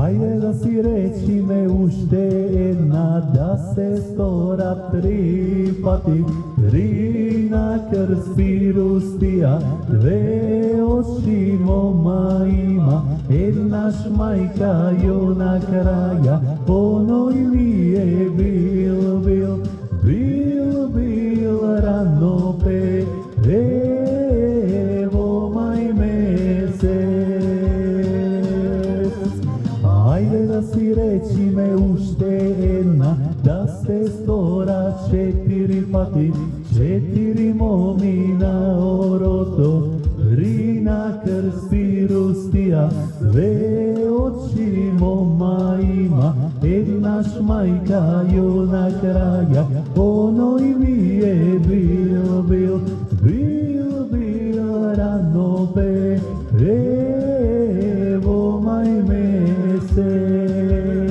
Ајде да си речиме уште една, да се сторат 3 пати. 3 на крст рустија, 2 очи мома има, еднаш мајка ја на краја. Оној ми е бил рано во мај месец. Ајде да си речиме уште една, да се стора 4 пати. 4 моми на орото, 3 на крст рустија, 2 очи мома има, еднаш мајка ја на краја. Оној ми е бил рано во мај месец.